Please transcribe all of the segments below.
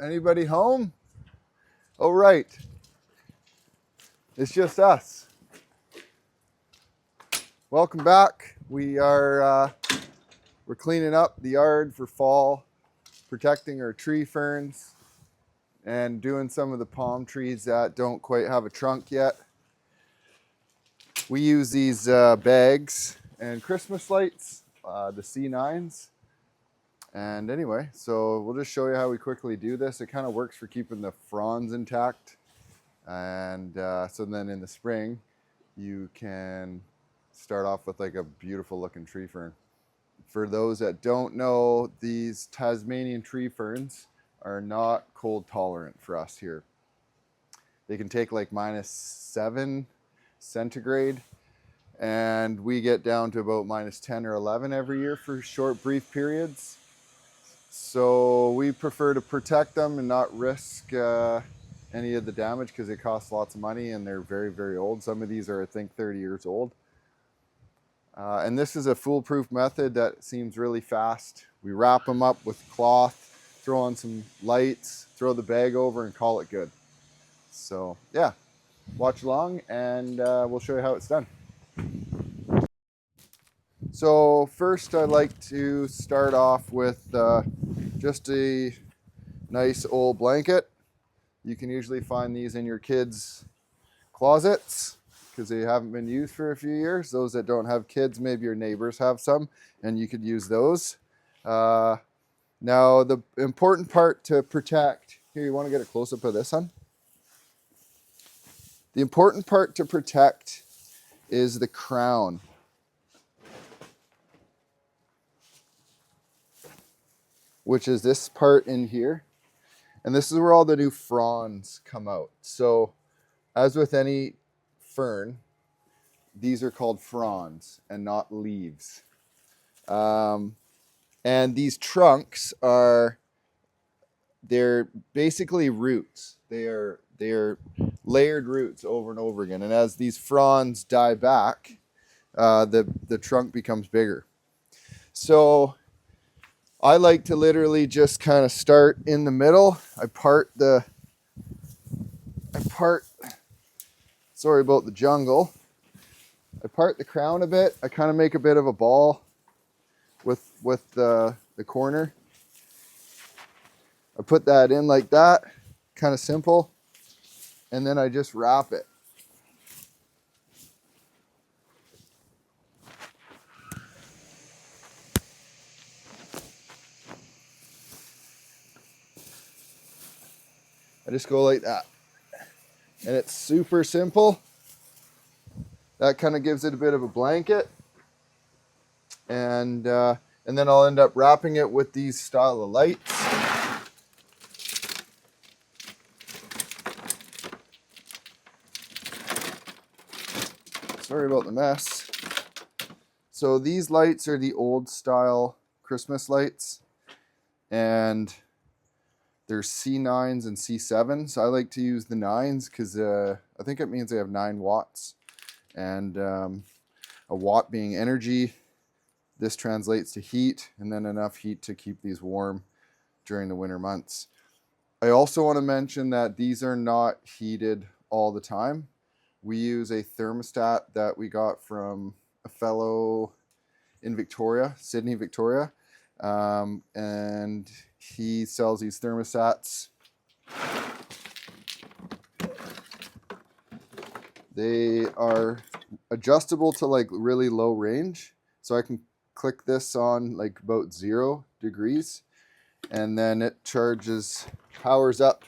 Anybody home? Oh, right. It's just us. Welcome back. We're cleaning up the yard for fall, protecting our tree ferns, and doing some of the palm trees that don't quite have a trunk yet. We use these bags and Christmas lights, the C9s. And anyway, so we'll just show you how we quickly do this. It kind of works for keeping the fronds intact. And so then in the spring, you can start off with like a beautiful looking tree fern. For those that don't know, these Tasmanian tree ferns are not cold tolerant for us here. They can take like -7 centigrade, and we get down to about -10 or 11 every year for short, brief periods. So we prefer to protect them and not risk any of the damage because it costs lots of money and they're very, very old. Some of these are, I think, 30 years old. And this is a foolproof method that seems really fast. We wrap them up with cloth, throw on some lights, throw the bag over and call it good. So yeah, watch along and we'll show you how it's done. So first I like to start off with just a nice old blanket. You can usually find these in your kids' closets because they haven't been used for a few years. Those that don't have kids, maybe your neighbors have some and you could use those. Now the important part to protect, here you want to get a close-up of this one? The important part to protect is the crown. Which is this part in here. And this is where all the new fronds come out. So as with any fern, these are called fronds and not leaves. And these trunks they're basically roots. They're layered roots over and over again. And as these fronds die back, the trunk becomes bigger. So I like to literally just kind of start in the middle. Sorry about the jungle. I part the crown a bit. I kind of make a bit of a ball with the corner. I put that in like that, kind of simple. And then I just wrap it. I just go like that. And it's super simple. That kind of gives it a bit of a blanket. And then I'll end up wrapping it with these style of lights. Sorry about the mess. So these lights are the old style Christmas lights. And there's C9s and C7s. I like to use the 9s because I think it means they have 9 watts. And a watt being energy, this translates to heat, and then enough heat to keep these warm during the winter months. I also want to mention that these are not heated all the time. We use a thermostat that we got from a fellow in Victoria, Sydney, Victoria. And he sells these thermostats. They are adjustable to like really low range. So I can click this on like about 0 degrees and then it powers up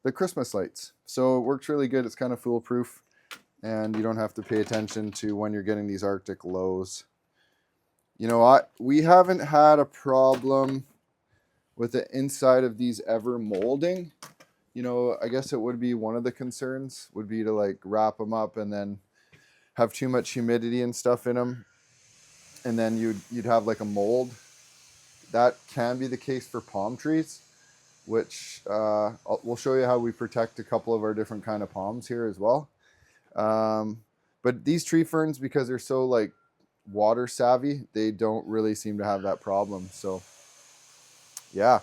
the Christmas lights. So it works really good. It's kind of foolproof and you don't have to pay attention to when you're getting these Arctic lows. You know, we haven't had a problem with the inside of these ever molding. You know, I guess it would be one of the concerns would be to like wrap them up and then have too much humidity and stuff in them. And then you'd have like a mold. That can be the case for palm trees, which we'll show you how we protect a couple of our different kind of palms here as well. But these tree ferns, because they're so like water savvy, they don't really seem to have that problem. So yeah,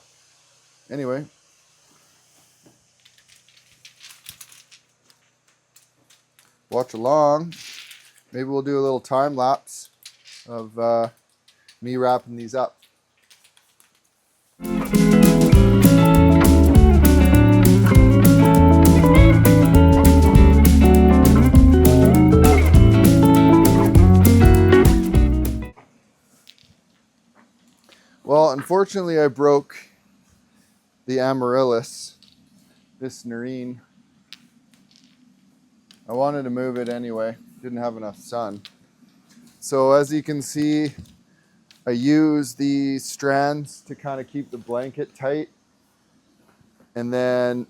anyway, watch along. Maybe we'll do a little time lapse of me wrapping these up. Well, unfortunately, I broke the amaryllis, this nerine. I wanted to move it anyway, didn't have enough sun. So as you can see, I use these strands to kind of keep the blanket tight. And then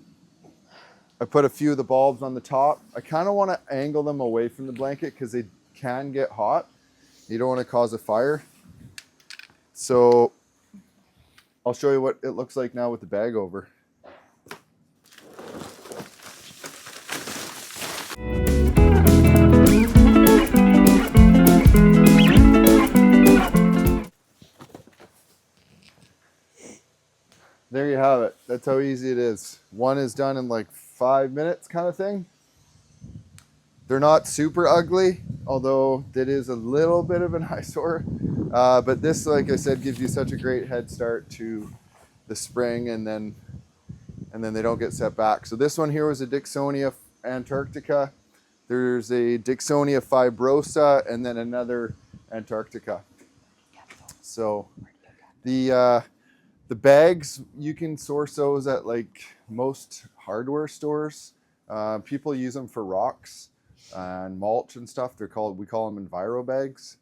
I put a few of the bulbs on the top. I kind of want to angle them away from the blanket because they can get hot. You don't want to cause a fire. So I'll show you what it looks like now with the bag over. There you have it. That's how easy it is. One is done in like 5 minutes kind of thing. They're not super ugly, although that is a little bit of an eyesore. But this, like I said, gives you such a great head start to the spring, and then they don't get set back. So this one here was a Dicksonia antarctica. There's a Dicksonia fibrosa, and then another antarctica. So the bags, you can source those at like most hardware stores. People use them for rocks and mulch and stuff. We call them Enviro bags.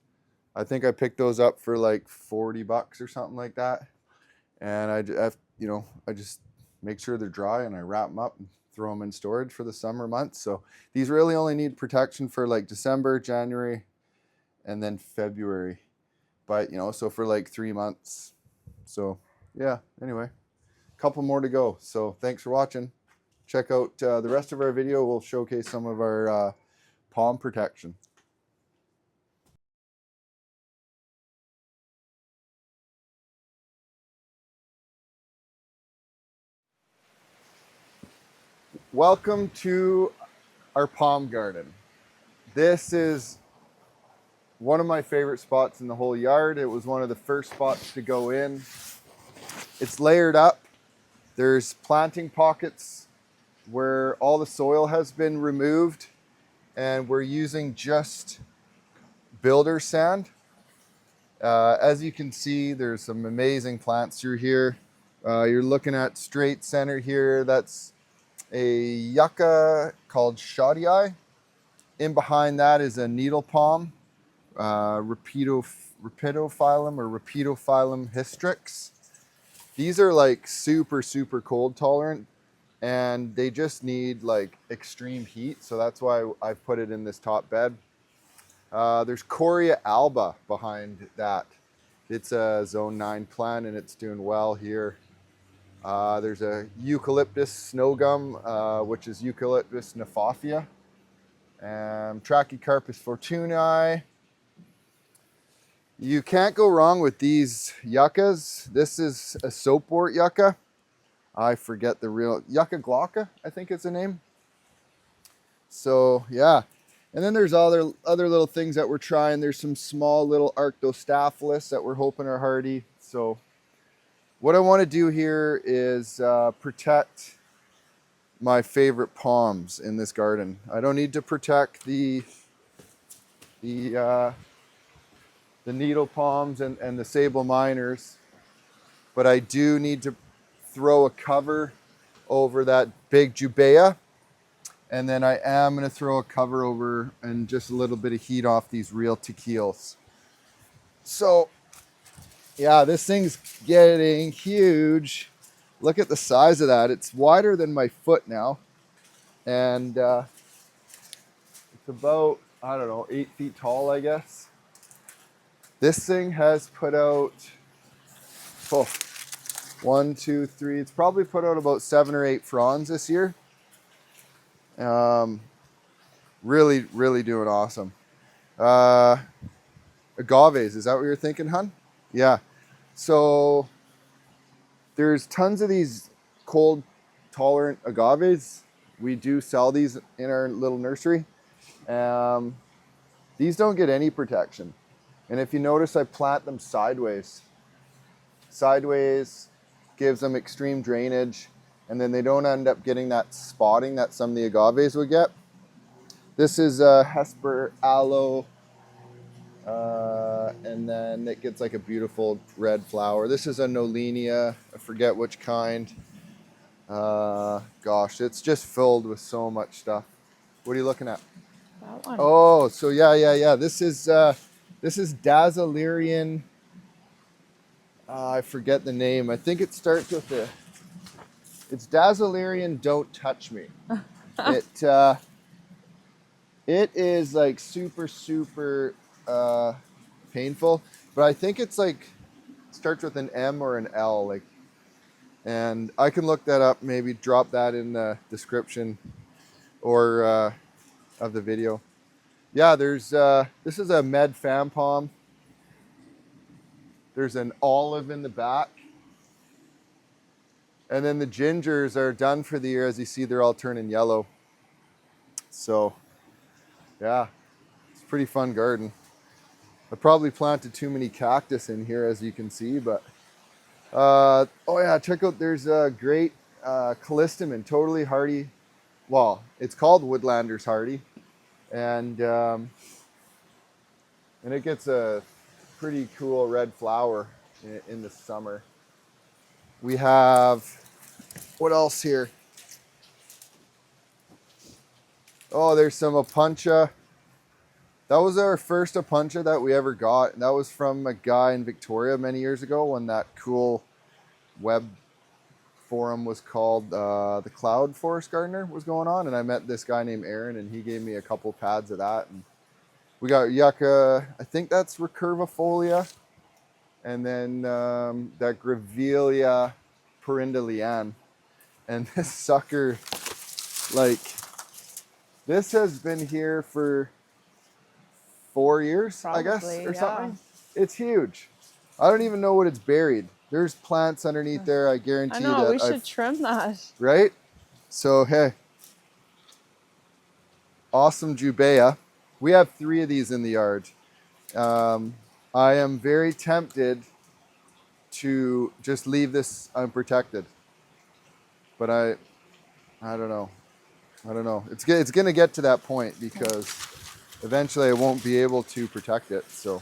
I think I picked those up for like $40 or something like that. And I just make sure they're dry, and I wrap them up and throw them in storage for the summer months. So these really only need protection for like December, January, and then February. But so for like 3 months. So yeah, anyway, a couple more to go. So thanks for watching. Check out the rest of our video. We'll showcase some of our palm protection. Welcome to our palm garden. This is one of my favorite spots in the whole yard. It was one of the first spots to go in. It's layered up. There's planting pockets where all the soil has been removed, and we're using just builder sand. As you can see, there's some amazing plants through here. You're looking at straight center here. That's a yucca called shoddy. In behind that is a needle palm, Rapidophyllum or Rapidophyllum hystrix. These are like super, super cold tolerant, and they just need like extreme heat. So that's why I've put it in this top bed. There's Coria alba behind that. It's a zone 9 plant, and it's doing well here. There's a eucalyptus snow gum, which is Eucalyptus nephofia. Trachycarpus fortunei. You can't go wrong with these yuccas. This is a soapwort yucca. I forget the real, Yucca glauca, I think is the name. So yeah. And then there's other little things that we're trying. There's some small little Arctostaphylos that we're hoping are hardy. So what I want to do here is protect my favorite palms in this garden. I don't need to protect the needle palms and the sable minors, but I do need to throw a cover over that big jubea. And then I am going to throw a cover over and just a little bit of heat off these real tequilas. So yeah, this thing's getting huge. Look at the size of that. It's wider than my foot now. And it's about, I don't know, 8 feet tall, I guess. This thing has put out, 1, 2, 3. It's probably put out about 7 or 8 fronds this year. Really, really doing awesome. Agaves, is that what you're thinking, hun? Yeah. So there's tons of these cold tolerant agaves. We do sell these in our little nursery. These don't get any protection. And if you notice, I plant them sideways. Sideways gives them extreme drainage, and then they don't end up getting that spotting that some of the agaves would get. This is a Hesper aloe, and then it gets like a beautiful red flower. This is a Nolinia, I forget which kind. Gosh, it's just filled with so much stuff. What are you looking at? That one. Oh, so yeah. This is Dazzlerian. I forget the name. I think it starts with the. It's Dazzlerian. Don't touch me. It is like super painful, but I think it's like starts with an M or an L, like. And I can look that up. Maybe drop that in the description or of the video. Yeah, there's this is a med fan palm. There's an olive in the back. And then the gingers are done for the year. As you see, they're all turning yellow. So, yeah, it's a pretty fun garden. I probably planted too many cactus in here, as you can see, but oh yeah, check out, there's a great callistemon, totally hardy. Well, it's called Woodlander's hardy. And it gets a pretty cool red flower in the summer. We have, what else here? Oh, there's some Opuntia. That was our first Opuntia that we ever got. And that was from a guy in Victoria many years ago when that cool web forum was called the Cloud Forest Gardener was going on. And I met this guy named Aaron, and he gave me a couple pads of that. And we got yucca, I think that's recurvifolia. And then that Grevillea perindaliane. And this sucker, like, this has been here for 4 years, probably, I guess, or something. It's huge. I don't even know what it's buried. There's plants underneath there. I guarantee you that we should trim that. Right? So, hey. Awesome Jubea. We have 3 of these in the yard. I am very tempted to just leave this unprotected. But I don't know. It's going to get to that point because eventually I won't be able to protect it. So,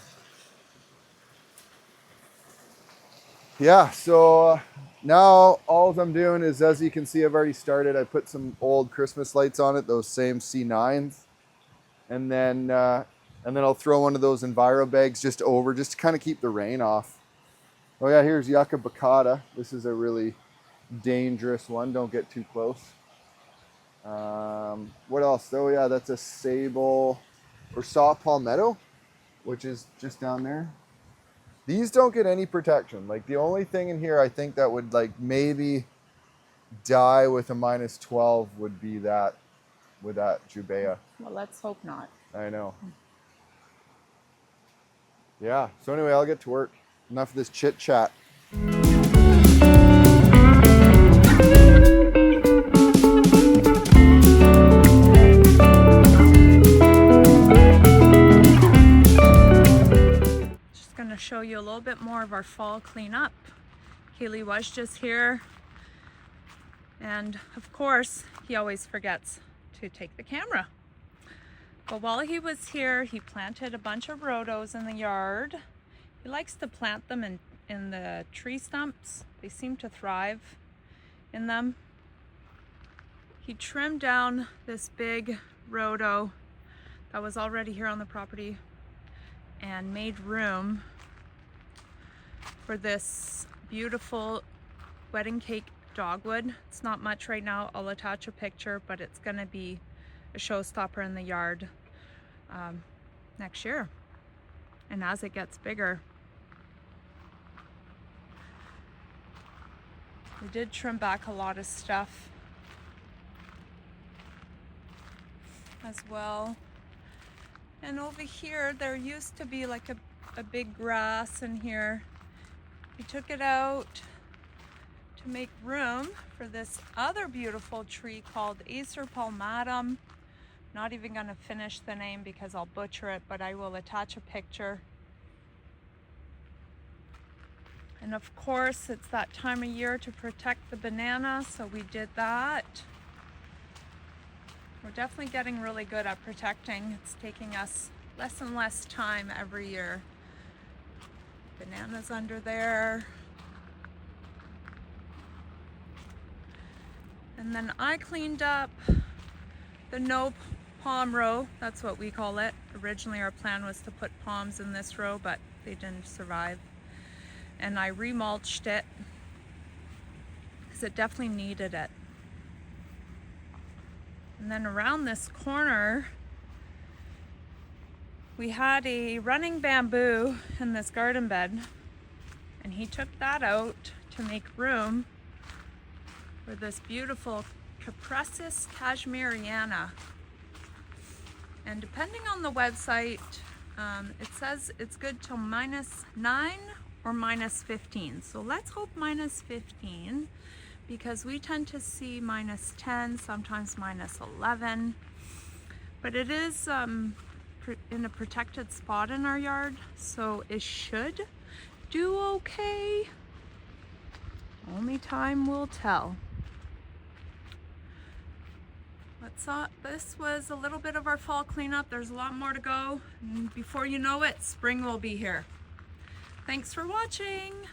yeah. So now all I'm doing is, as you can see, I've already started. I put some old Christmas lights on it, those same C9s, and then I'll throw one of those Enviro bags just over, just to kind of keep the rain off. Oh yeah, here's Yucca baccata. This is a really dangerous one. Don't get too close. What else? Oh yeah, that's a sable or saw palmetto, which is just down there. These don't get any protection. Like, the only thing in here I think that would like maybe die with a -12 would be that with that Jubea. Well, let's hope not. I know. Yeah. So anyway, I'll get to work. Enough of this chit chat. To show you a little bit more of our fall cleanup. Keely was just here, and of course he always forgets to take the camera. But while he was here, he planted a bunch of rhodos in the yard. He likes to plant them in the tree stumps. They seem to thrive in them. He trimmed down this big rhodo that was already here on the property and made room for this beautiful wedding cake dogwood. It's not much right now. I'll attach a picture, but it's gonna be a showstopper in the yard next year, and as it gets bigger. We did trim back a lot of stuff as well. And over here, there used to be like a big grass in here. We took it out, to make room for this other beautiful tree called Acer palmatum. Not even going to finish the name because I'll butcher it, but I will attach a picture. And of course, it's that time of year to protect the banana, so we did that. We're definitely getting really good at protecting. It's taking us less and less time every year. Bananas under there. And then I cleaned up the no palm row, that's what we call it. Originally our plan was to put palms in this row, but they didn't survive. And I remulched it because it definitely needed it. And then around this corner, we had a running bamboo in this garden bed, and he took that out to make room for this beautiful Cupressus cashmeriana. And depending on the website, it says it's good till -9 or -15. So let's hope -15, because we tend to see -10, sometimes -11. But it is in a protected spot in our yard, so it should do okay. Only time will tell. This was a little bit of our fall cleanup. There's a lot more to go, and before you know it, spring will be here. Thanks for watching.